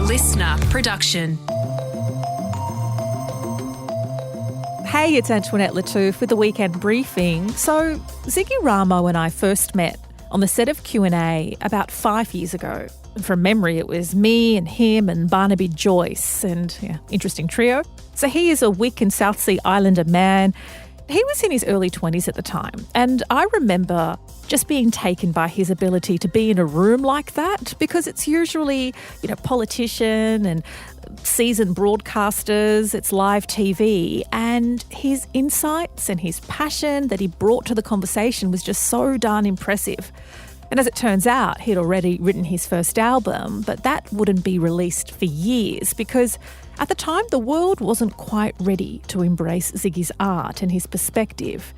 listener production. Hey, it's Antoinette Lattouf with the Weekend Briefing. So, Ziggy Ramo and I first met on the set of Q&A about 5 years ago. And from memory, it was me and him and Barnaby Joyce and, interesting trio. So he is a Wick and South Sea Islander man. He was in his early 20s at the time. And I remember just being taken by his ability to be in a room like that, because it's usually, politician and seasoned broadcasters, it's live TV, and his insights and his passion that he brought to the conversation was just so darn impressive. And as it turns out, he'd already written his first album, but that wouldn't be released for years because at the time the world wasn't quite ready to embrace Ziggy's art and his perspective.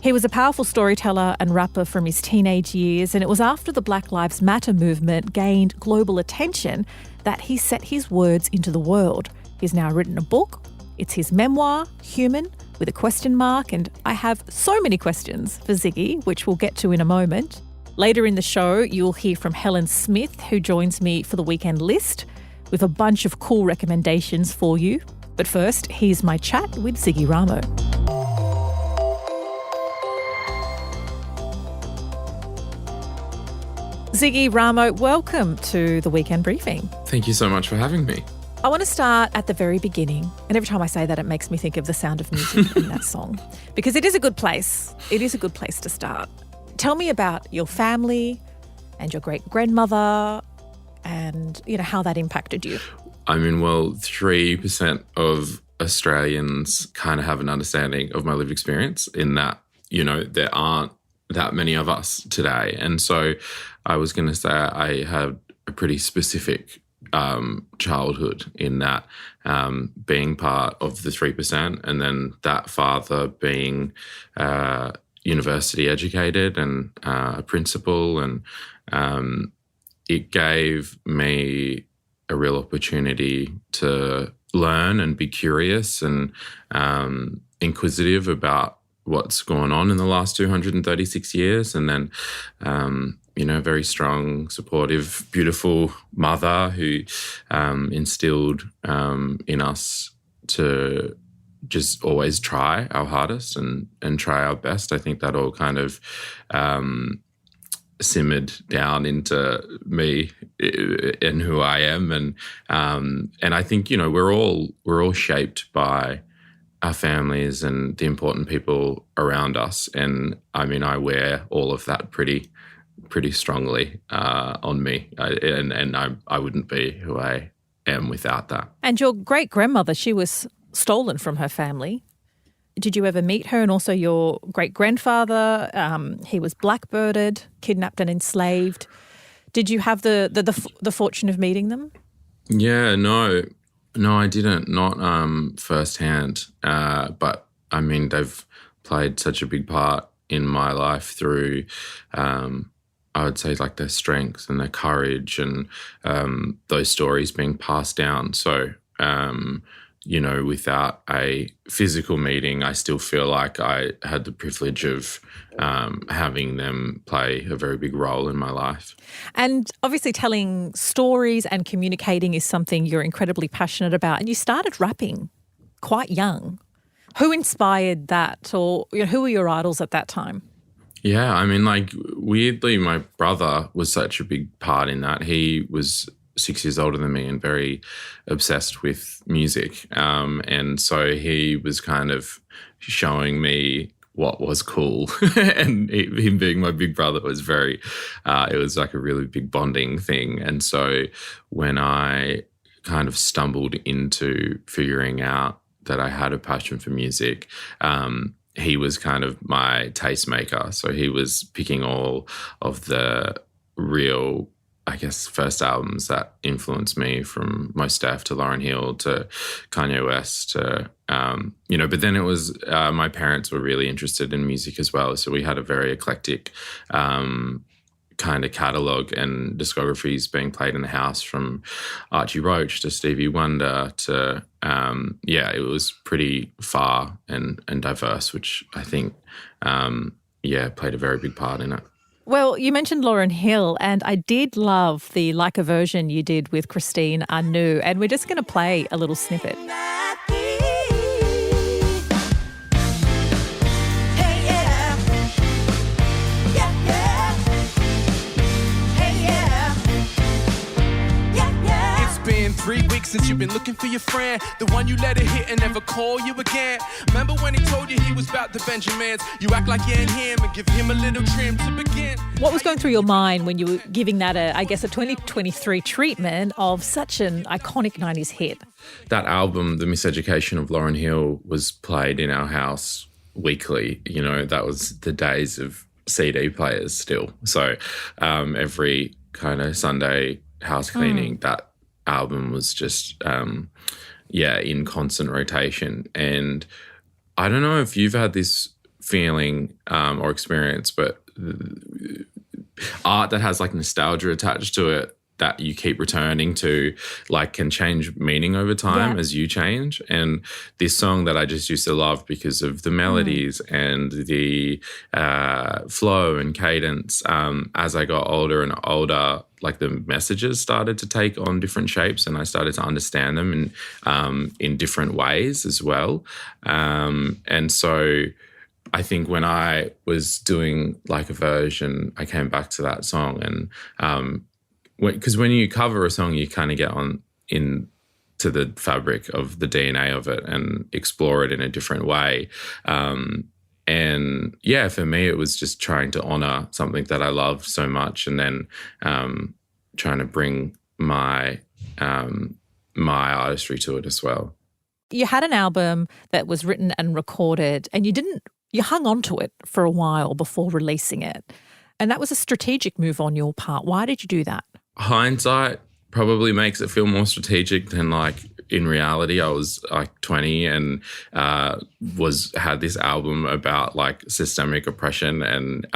He was a powerful storyteller and rapper from his teenage years, and it was after the Black Lives Matter movement gained global attention that he set his words into the world. He's now written a book. It's his memoir, Human, with a question mark, and I have so many questions for Ziggy, which we'll get to in a moment. Later in the show, you'll hear from Helen Smith, who joins me for the weekend list, with a bunch of cool recommendations for you. But first, here's my chat with Ziggy Ramo. Ziggy Ramo, welcome to the Weekend Briefing. Thank you so much for having me. I want to start at the very beginning. And every time I say that, it makes me think of The Sound of Music in that song. Because it is a good place. It is a good place to start. Tell me about your family and your great-grandmother and, how that impacted you. 3% of Australians kind of have an understanding of my lived experience in that, there aren't that many of us today. And so I was going to say I had a pretty specific childhood in that being part of the 3% and then that father being university educated and a principal, and it gave me a real opportunity to learn and be curious and inquisitive about what's gone on in the last 236 years. And then, very strong, supportive, beautiful mother who instilled in us to just always try our hardest and try our best. I think that all kind of simmered down into me and who I am, and I think we're all shaped by our families and the important people around us, and I wear all of that pretty strongly on me, and I wouldn't be who I am without that. And your great-grandmother, she was stolen from her family. Did you ever meet her? And also your great-grandfather, he was blackbirded, kidnapped and enslaved. Did you have the fortune of meeting them? Yeah, no, I didn't, not firsthand. But they've played such a big part in my life through, I would say, like their strengths and their courage and those stories being passed down. So, without a physical meeting, I still feel like I had the privilege of having them play a very big role in my life. And obviously telling stories and communicating is something you're incredibly passionate about. And you started rapping quite young. Who inspired that, or who were your idols at that time? Yeah, weirdly, my brother was such a big part in that. He was 6 years older than me and very obsessed with music. And so he was kind of showing me what was cool. And him being my big brother was it was like a really big bonding thing. And so when I kind of stumbled into figuring out that I had a passion for music, he was kind of my tastemaker. So he was picking all of the real, I guess, first albums that influenced me, from Mos Def to Lauryn Hill to Kanye West to, but then it was, my parents were really interested in music as well. So we had a very eclectic kind of catalogue and discographies being played in the house, from Archie Roach to Stevie Wonder to, it was pretty far and diverse, which I think, played a very big part in it. Well, you mentioned Lauryn Hill, and I did love the Like a version you did with Christine Anu, and we're just going to play a little snippet. Been 3 weeks since you've been looking for your friend, the one you let it hit and never call you again. Remember when he told you he was about the Benjamins? You act like you ain't him and give him a little trim to begin. What was going through your mind when you were giving that a 2023 treatment of such an iconic 90s hit? That album, The Miseducation of Lauryn Hill, was played in our house weekly. You know, that was the days of CD players still. So every kind of Sunday house cleaning, that album was just, in constant rotation. And I don't know if you've had this feeling or experience, but art that has like nostalgia attached to it that you keep returning to, like, can change meaning over time as you change. And this song that I just used to love because of the melodies and the flow and cadence, as I got older and older, like the messages started to take on different shapes and I started to understand them in different ways as well. And so I think when I was doing Like a version, I came back to that song and because when you cover a song, you kind of get into the fabric of the DNA of it and explore it in a different way. And yeah, for me, it was just trying to honor something that I love so much, and then trying to bring my artistry to it as well. You had an album that was written and recorded, and you hung on to it for a while before releasing it. And that was a strategic move on your part. Why did you do that? Hindsight probably makes it feel more strategic than like in reality. I was like 20 and had this album about like systemic oppression and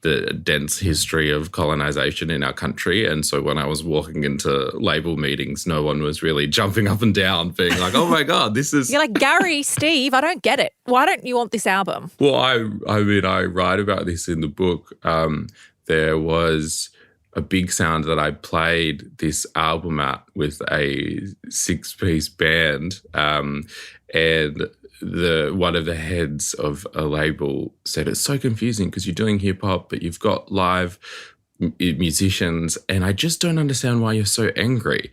the dense history of colonization in our country. And so when I was walking into label meetings, no one was really jumping up and down being like, oh my God, this is... You're like, Gary, Steve, I don't get it. Why don't you want this album? Well, I mean, I write about this in the book. There was a big sound that I played this album at with a 6-piece band, and one of the heads of a label said, it's so confusing because you're doing hip hop, but you've got live musicians, and I just don't understand why you're so angry.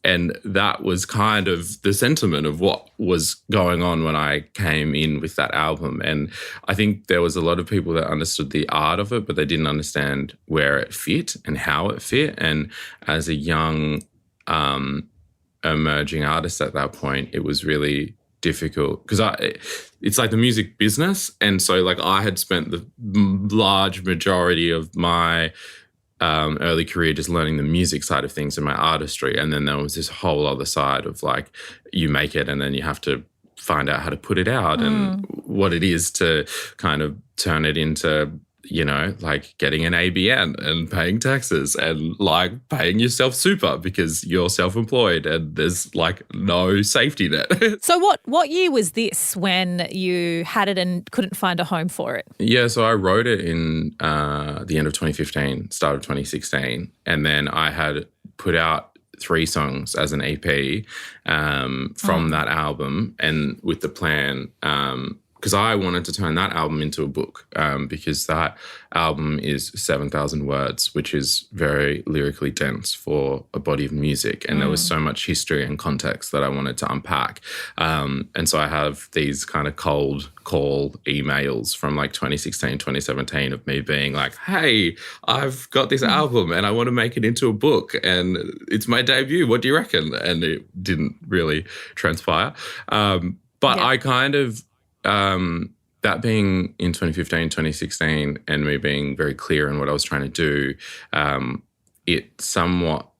And that was kind of the sentiment of what was going on when I came in with that album. And I think there was a lot of people that understood the art of it, but they didn't understand where it fit and how it fit. And as a young emerging artist at that point, it was really difficult because it's like the music business. And so like I had spent the large majority of my early career just learning the music side of things and my artistry. And then there was this whole other side of like you make it and then you have to find out how to put it out and what it is to kind of turn it into, you know, like getting an ABN and paying taxes and like paying yourself super because you're self-employed and there's like no safety net. So what year was this when you had it and couldn't find a home for it? Yeah, so I wrote it in the end of 2015, start of 2016, and then I had put out 3 songs as an EP from that album, and with the plan because I wanted to turn that album into a book because that album is 7,000 words, which is very lyrically dense for a body of music. And there was so much history and context that I wanted to unpack. And so I have these kind of cold call emails from like 2016, 2017 of me being like, hey, I've got this album and I want to make it into a book and it's my debut. What do you reckon? And it didn't really transpire. I kind of... that being in 2015, 2016 and me being very clear in what I was trying to do, it somewhat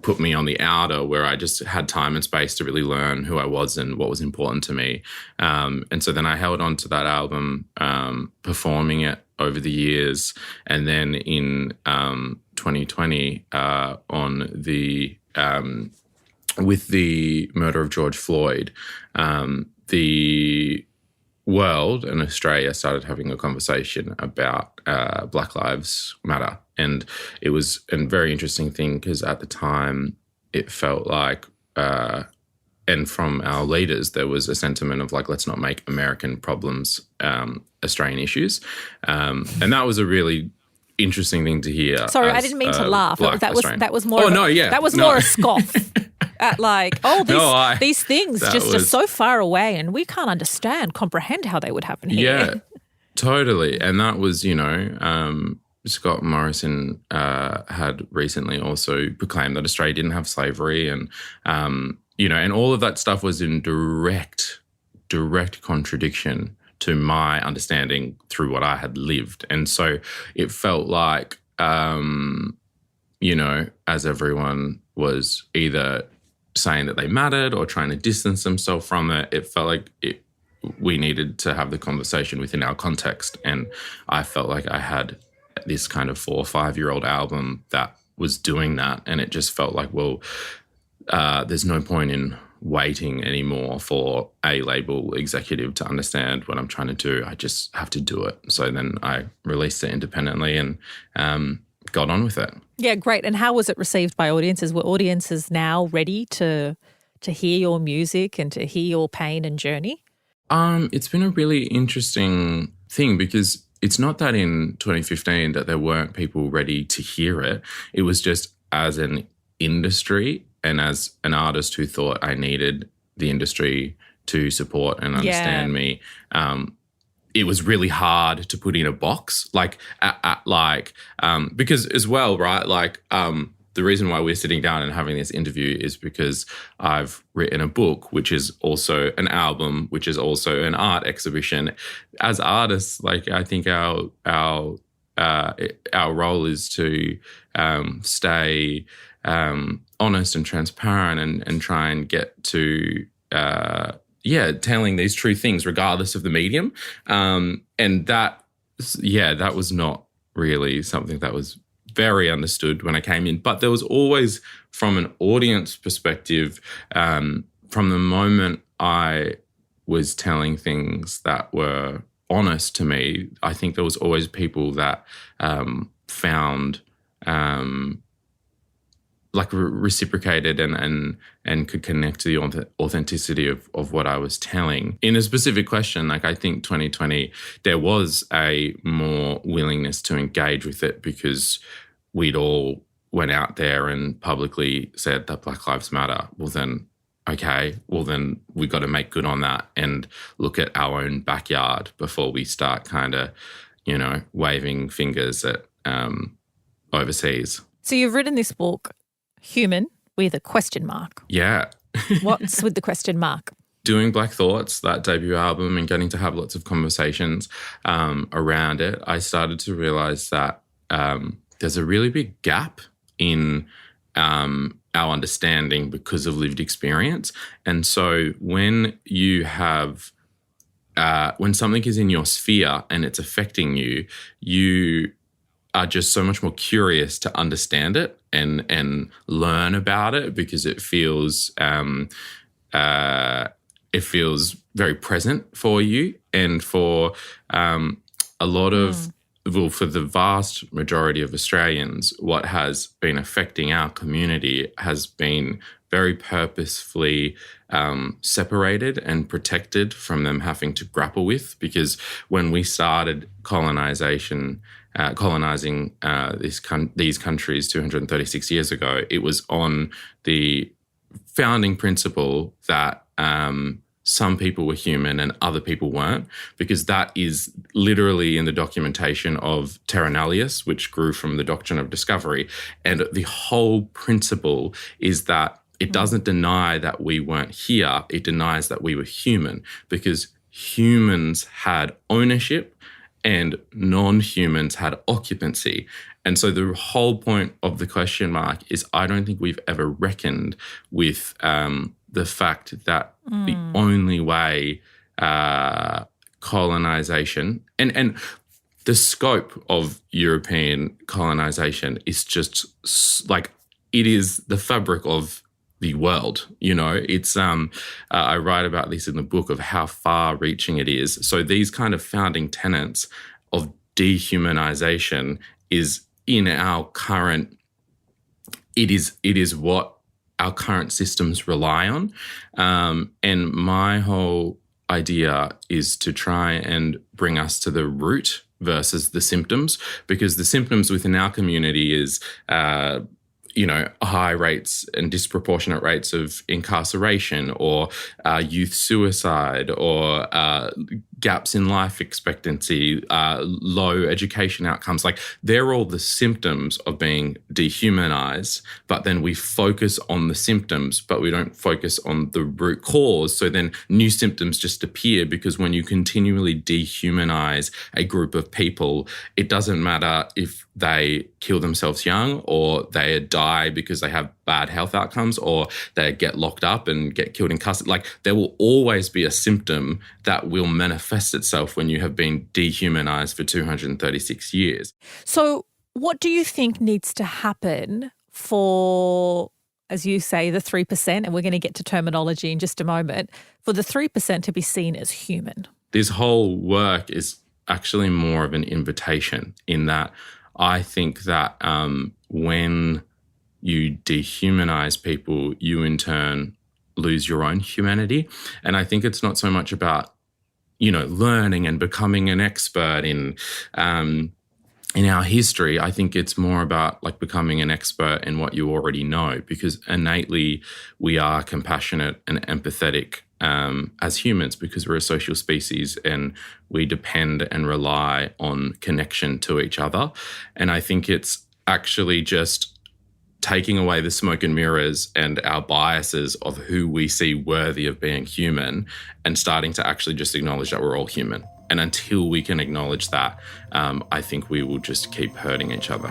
put me on the outer where I just had time and space to really learn who I was and what was important to me. And so then I held on to that album, performing it over the years. And then in 2020, with the murder of George Floyd, the world and Australia started having a conversation about Black Lives Matter. And it was a very interesting thing because at the time it felt like, and from our leaders, there was a sentiment of like, let's not make American problems Australian issues. And that was a really interesting thing to hear. Sorry, I didn't mean to laugh. That was more. That was more a scoff at like, these things just are so far away, and we can't comprehend how they would happen here. Yeah, totally. And that was, Scott Morrison had recently also proclaimed that Australia didn't have slavery, and and all of that stuff was in direct contradiction to my understanding through what I had lived. And so it felt like, as everyone was either saying that they mattered or trying to distance themselves from it, it felt like we needed to have the conversation within our context. And I felt like I had this kind of 4 or 5-year-old album that was doing that. And it just felt like, well, there's no point in waiting anymore for a label executive to understand what I'm trying to do. I just have to do it. So then I released it independently and got on with it. Yeah, great. And how was it received by audiences? Were audiences now ready to hear your music and to hear your pain and journey? It's been a really interesting thing because it's not that in 2015 that there weren't people ready to hear it. It was just as an industry and as an artist who thought I needed the industry to support and understand me, it was really hard to put in a box, because as well, right? Like, the reason why we're sitting down and having this interview is because I've written a book, which is also an album, which is also an art exhibition. As artists, like, I think our role is to stay honest and transparent and try and get to telling these true things regardless of the medium. And that was not really something that was very understood when I came in. But there was always, from an audience perspective, from the moment I was telling things that were honest to me, I think there was always people that found reciprocated and could connect to the authenticity of what I was telling. In a specific question, I think 2020, there was a more willingness to engage with it because we'd all went out there and publicly said that Black Lives Matter. Well then we got to make good on that and look at our own backyard before we start kind of, waving fingers at overseas. So you've written this book, Human, with a question mark. Yeah. What's with the question mark? Doing Black Thoughts, that debut album, and getting to have lots of conversations around it, I started to realise that there's a really big gap in our understanding because of lived experience. And so when you have when something is in your sphere and it's affecting you, you are just so much more curious to understand it and learn about it because it feels very present for you. And for a lot of, for the vast majority of Australians, what has been affecting our community has been very purposefully separated and protected from them having to grapple with. Because when we started colonizing these countries 236 years ago, it was on the founding principle that some people were human and other people weren't, because that is literally in the documentation of Terra Nullius, which grew from the doctrine of discovery. And the whole principle is that it doesn't deny that we weren't here, it denies that we were human, because humans had ownership and non-humans had occupancy. And so the whole point of the question mark is I don't think we've ever reckoned with the fact that the only way colonization and the scope of European colonization is just like, it is the fabric of the world. It's I write about this in the book of how far-reaching it is. So these kind of founding tenets of dehumanization is in our current. It is what our current systems rely on, and my whole idea is to try and bring us to the root versus the symptoms, because the symptoms within our community is high rates and disproportionate rates of incarceration, or youth suicide, or gaps in life expectancy, low education outcomes. Like, they're all the symptoms of being dehumanized, but then we focus on the symptoms, but we don't focus on the root cause. So then new symptoms just appear, because when you continually dehumanize a group of people, it doesn't matter if they kill themselves young, or they die because they have bad health outcomes, or they get locked up and get killed in custody. Like, there will always be a symptom that will manifest itself when you have been dehumanized for 236 years. So what do you think needs to happen for, as you say, the 3%, and we're going to get to terminology in just a moment, for the 3% to be seen as human? This whole work is actually more of an invitation, in that I think that when you dehumanize people, you in turn lose your own humanity. And I think it's not so much about, learning and becoming an expert in our history. I think it's more about like becoming an expert in what you already know, because innately we are compassionate and empathetic as humans, because we're a social species and we depend and rely on connection to each other. And I think it's actually just taking away the smoke and mirrors and our biases of who we see worthy of being human, and starting to actually just acknowledge that we're all human. And until we can acknowledge that, I think we will just keep hurting each other.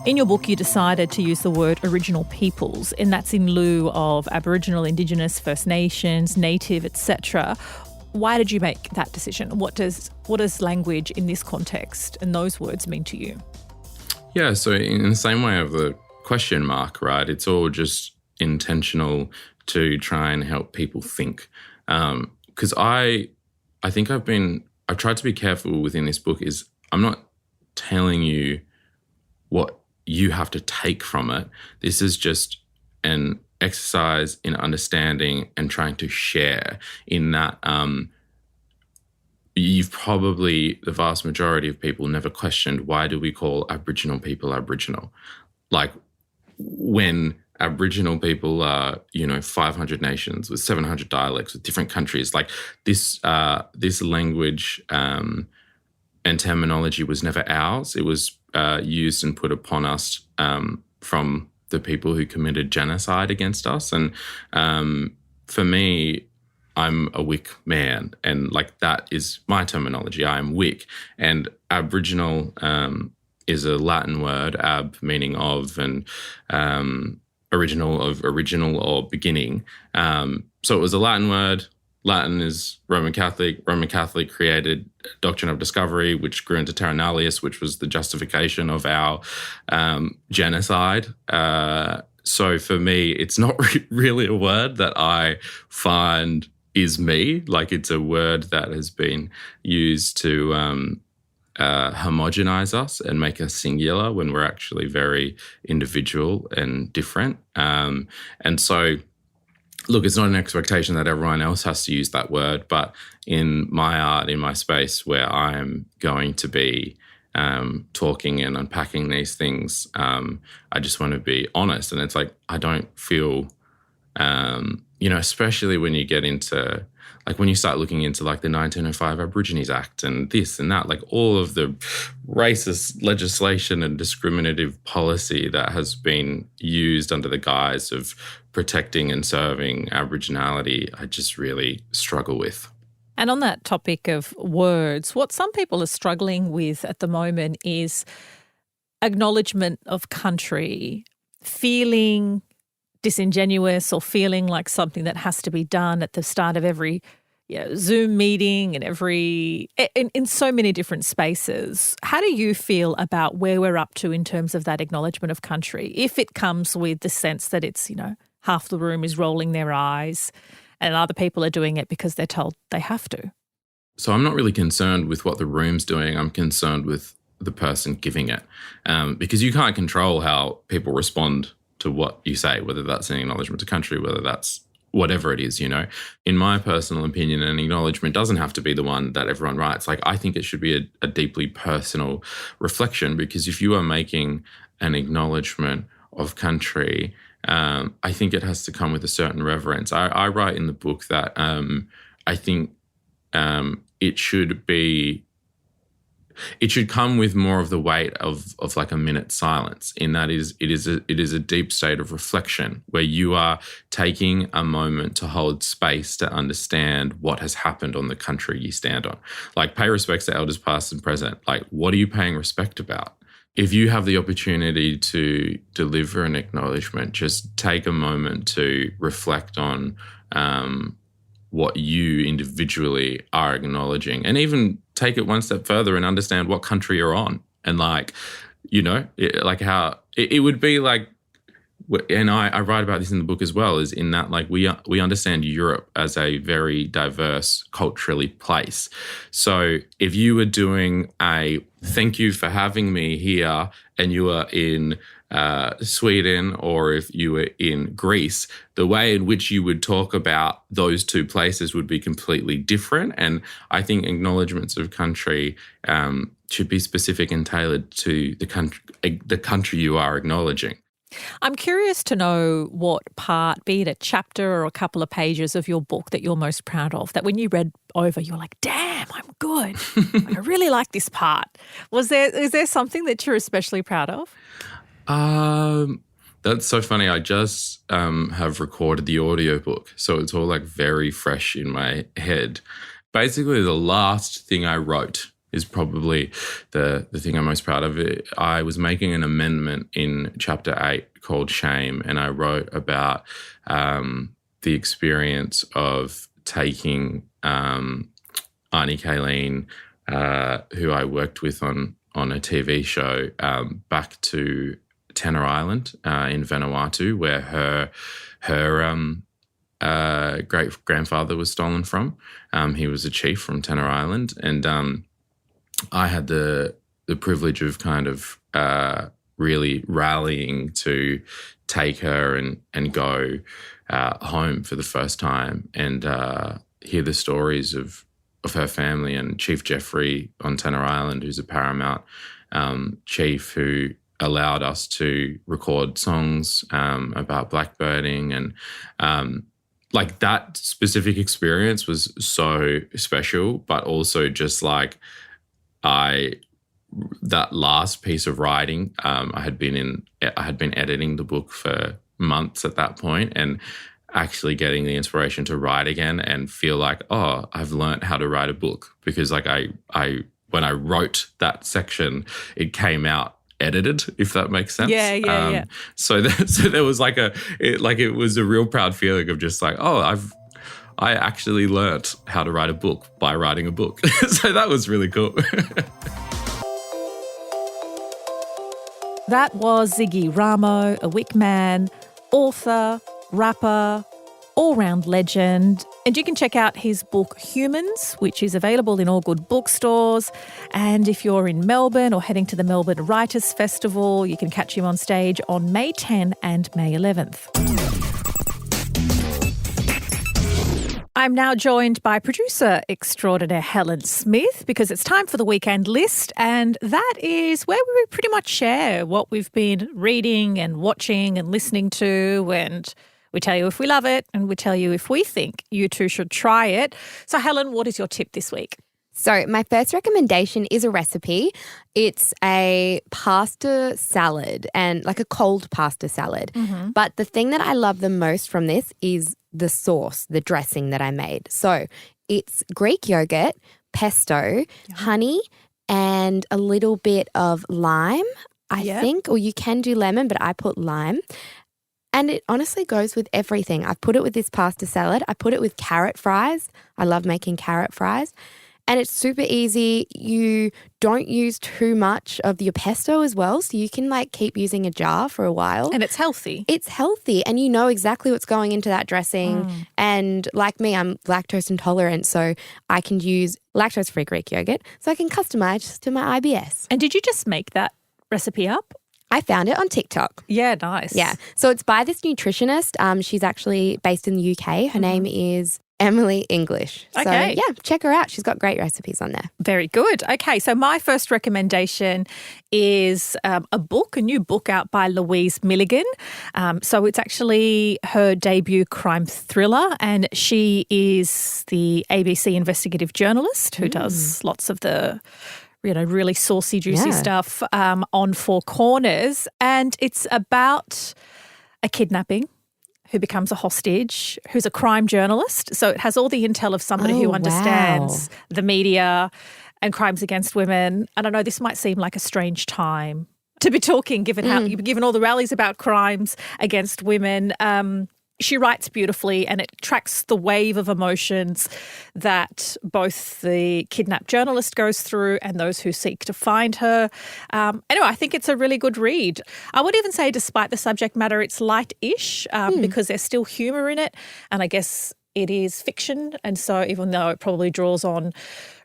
In your book, you decided to use the word original peoples, and that's in lieu of Aboriginal, Indigenous, First Nations, Native, etc. Why did you make that decision? What does language in this context and those words mean to you? Yeah, so in the same way of the question mark, right? It's all just intentional to try and help people think. Because I think I've tried to be careful within this book. Is I'm not telling you what you have to take from it. This is just an exercise in understanding and trying to share, in that you've probably, the vast majority of people, never questioned, why do we call Aboriginal people Aboriginal? Like, when Aboriginal people are, 500 nations with 700 dialects with different countries, like this language and terminology was never ours. It was used and put upon us from the people who committed genocide against us. And for me, I'm a Wik man, and like that is my terminology. I am Wik, and Aboriginal is a Latin word, ab meaning of, and original of original or beginning. So it was a Latin word. Latin is Roman Catholic. Roman Catholic created doctrine of discovery, which grew into terra nullius, which was the justification of our genocide. So for me, it's not really a word that I find is me. Like, it's a word that has been used to homogenize us and make us singular when we're actually very individual and different. And so, look, it's not an expectation that everyone else has to use that word, but in my art, in my space where I am going to be talking and unpacking these things, I just want to be honest. And it's like, I don't feel, especially when you get into, like, when you start looking into like the 1905 Aborigines Act and this and that, like all of the racist legislation and discriminative policy that has been used under the guise of protecting and serving Aboriginality, I just really struggle with. And on that topic of words, what some people are struggling with at the moment is acknowledgement of country, feeling disingenuous or feeling like something that has to be done at the start of every Zoom meeting and in so many different spaces. How do you feel about where we're up to in terms of that acknowledgement of country? If it comes with the sense that it's, half the room is rolling their eyes and other people are doing it because they're told they have to. So I'm not really concerned with what the room's doing. I'm concerned with the person giving it, because you can't control how people respond to what you say, whether that's an acknowledgement to country, whether that's whatever it is, In my personal opinion, an acknowledgement doesn't have to be the one that everyone writes. Like, I think it should be a deeply personal reflection, because if you are making an acknowledgement of country, I think it has to come with a certain reverence. I write in the book that I think it should come with more of the weight of like a minute's silence. In that it is a deep state of reflection where you are taking a moment to hold space to understand what has happened on the country you stand on. Like, pay respects to elders past and present. Like, what are you paying respect about? If you have the opportunity to deliver an acknowledgement, just take a moment to reflect on what you individually are acknowledging, and even take it one step further and understand what country you're on. And how it would be like, and I write about this in the book as well, is in that, like, we understand Europe as a very diverse culturally place. So if you were doing a thank you for having me here and you are in Sweden, or if you were in Greece, the way in which you would talk about those two places would be completely different. And I think acknowledgements of country should be specific and tailored to the country you are acknowledging. I'm curious to know what part, be it a chapter or a couple of pages of your book, that you're most proud of, that when you read over, you're like, damn, I'm good. I really like this part. Is there something that you're especially proud of? That's so funny. I just have recorded the audiobook, so it's all like very fresh in my head. Basically, the last thing I wrote is probably the thing I'm most proud of. I was making an amendment in chapter 8 called Shame, and I wrote about the experience of taking Arnie Kayleen, who I worked with on a TV show, back to Tenor Island in Vanuatu, where her great-grandfather was stolen from. He was a chief from Tenor Island, and I had the privilege of kind of really rallying to take her and go home for the first time, and hear the stories of her family and Chief Jeffrey on Tenor Island, who's a paramount chief who allowed us to record songs about blackbirding. And like, that specific experience was so special, but also just like that last piece of writing, I had been editing the book for months at that point, and actually getting the inspiration to write again and feel like, oh, I've learned how to write a book, because like I when I wrote that section, it came out edited, if that makes sense. Yeah. So there was like it was a real proud feeling of just like, oh, I actually learnt how to write a book by writing a book. So that was really cool. That was Ziggy Ramo, a Wick man, author, rapper, all-round legend. And you can check out his book Humans, which is available in all good bookstores. And if you're in Melbourne or heading to the Melbourne Writers' Festival, you can catch him on stage on May 10 and May 11th. I'm now joined by producer extraordinaire Helen Smith, because it's time for the weekend list, and that is where we pretty much share what we've been reading and watching and listening to, and we tell you if we love it and we tell you if we think you too should try it. So Helen, what is your tip this week? So my first recommendation is a recipe. It's a pasta salad, and like a cold pasta salad. Mm-hmm. But the thing that I love the most from this is the sauce, the dressing that I made. So it's Greek yogurt, pesto, honey, and a little bit of lime, I think, or you can do lemon, but I put lime. And it honestly goes with everything. I've put it with this pasta salad. I put it with carrot fries. I love making carrot fries. And it's super easy. You don't use too much of your pesto as well. So you can like keep using a jar for a while. And it's healthy. It's healthy. And you know exactly what's going into that dressing. And like me, I'm lactose intolerant. So I can use lactose-free Greek yogurt. So I can customize to my IBS. And did you just make that recipe up? I found it on TikTok. Yeah, nice. Yeah. So it's by this nutritionist. She's actually based in the UK. Her name is Emily English. Okay. So, yeah, check her out. She's got great recipes on there. Very good. Okay, so my first recommendation is a new book out by Louise Milligan. So it's actually her debut crime thriller, and she is the ABC investigative journalist who does lots of the really saucy, juicy stuff on Four Corners. And it's about a kidnapping, who becomes a hostage, who's a crime journalist. So it has all the intel of somebody who understands the media and crimes against women. And I know this might seem like a strange time to be talking, given all the rallies about crimes against women. She writes beautifully, and it tracks the wave of emotions that both the kidnapped journalist goes through and those who seek to find her. Anyway, I think it's a really good read. I would even say, despite the subject matter, it's light-ish because there's still humour in it, and I guess it is fiction. And so even though it probably draws on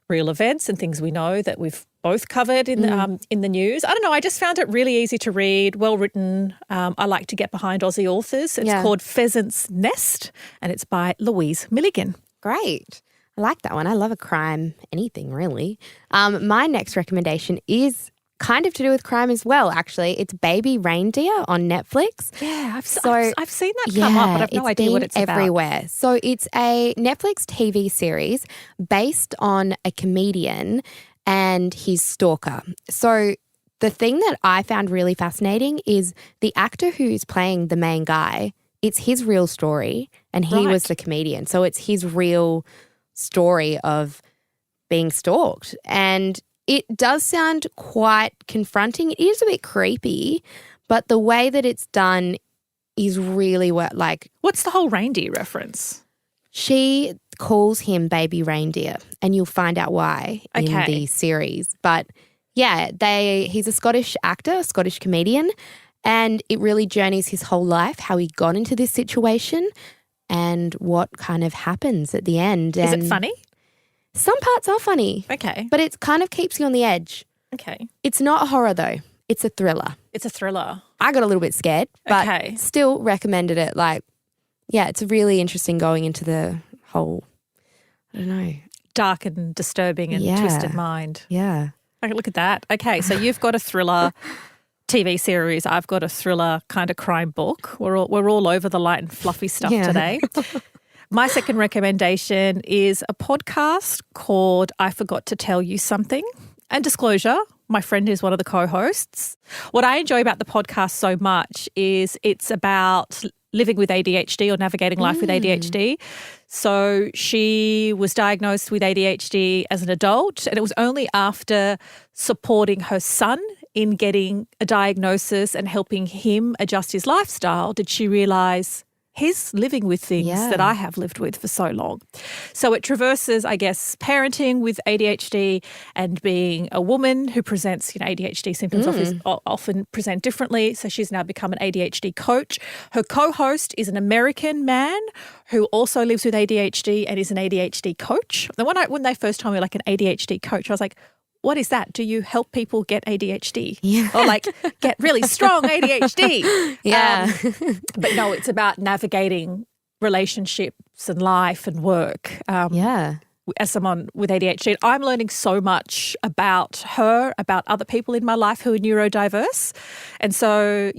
real events and things we know that we've both covered in the news. I don't know. I just found it really easy to read, well written. I like to get behind Aussie authors. It's called Pheasant's Nest, and it's by Louise Milligan. Great. I like that one. I love a crime, anything really. My next recommendation is kind of to do with crime as well, actually. It's Baby Reindeer on Netflix. Yeah, I've seen that come up, but I've no idea what it's everywhere. about. So it's a Netflix TV series based on a comedian and his stalker. So the thing that I found really fascinating is the actor who's playing the main guy, it's his real story, and he was the comedian. So it's his real story of being stalked. And it does sound quite confronting. It is a bit creepy, but the way that it's done is really What's the whole reindeer reference? She calls him Baby Reindeer, and you'll find out why in the series. But yeah, he's a Scottish actor, a Scottish comedian, and it really journeys his whole life, how he got into this situation and what kind of happens at the end. Is it funny? Some parts are funny. Okay. But it kind of keeps you on the edge. Okay. It's not a horror though. It's a thriller. It's a thriller. I got a little bit scared, but still recommended it. It's really interesting going into the whole, I don't know. Dark and disturbing and twisted mind. Yeah. Okay, look at that. Okay, so you've got a thriller TV series. I've got a thriller kind of crime book. We're all over the light and fluffy stuff today. My second recommendation is a podcast called I Forgot to Tell You Something. And disclosure, my friend is one of the co-hosts. What I enjoy about the podcast so much is it's about living with ADHD or navigating life with ADHD. So she was diagnosed with ADHD as an adult, and it was only after supporting her son in getting a diagnosis and helping him adjust his lifestyle did she realise he's living with things that I have lived with for so long. So it traverses, I guess, parenting with ADHD and being a woman who presents, ADHD symptoms often present differently. So she's now become an ADHD coach. Her co-host is an American man who also lives with ADHD and is an ADHD coach. And when they first told me like an ADHD coach, I was like, what is that? Do you help people get ADHD? Yeah. Or get really strong ADHD? Yeah. But no, it's about navigating relationships and life and work. As someone with ADHD, I'm learning so much about her, about other people in my life who are neurodiverse. And so,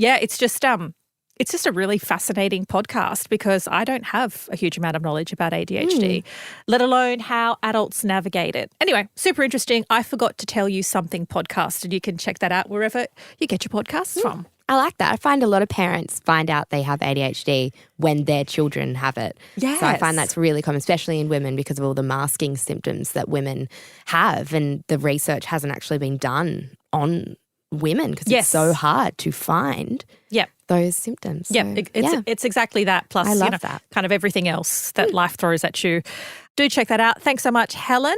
it's just a really fascinating podcast because I don't have a huge amount of knowledge about ADHD, let alone how adults navigate it. Anyway, super interesting. I Forgot to Tell You Something podcast, and you can check that out wherever you get your podcasts from. I like that. I find a lot of parents find out they have ADHD when their children have it. Yes. So I find that's really common, especially in women because of all the masking symptoms that women have, and the research hasn't actually been done on women because Yes. it's so hard to find Yep. those symptoms. So, Yeah, it's exactly that. Plus, I love that. kind of everything else that life throws at you. Do check that out. Thanks so much, Helen.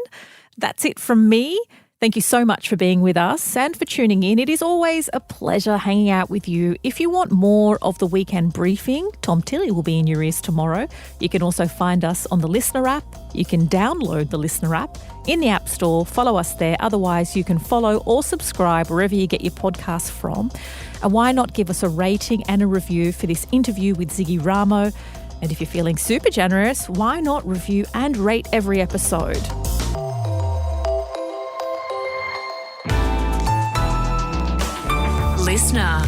That's it from me. Thank you so much for being with us and for tuning in. It is always a pleasure hanging out with you. If you want more of the Weekend Briefing, Tom Tilley will be in your ears tomorrow. You can also find us on the Listener app. You can download the Listener app in the App Store. Follow us there. Otherwise, you can follow or subscribe wherever you get your podcasts from. And why not give us a rating and a review for this interview with Ziggy Ramo? And if you're feeling super generous, why not review and rate every episode? Listener.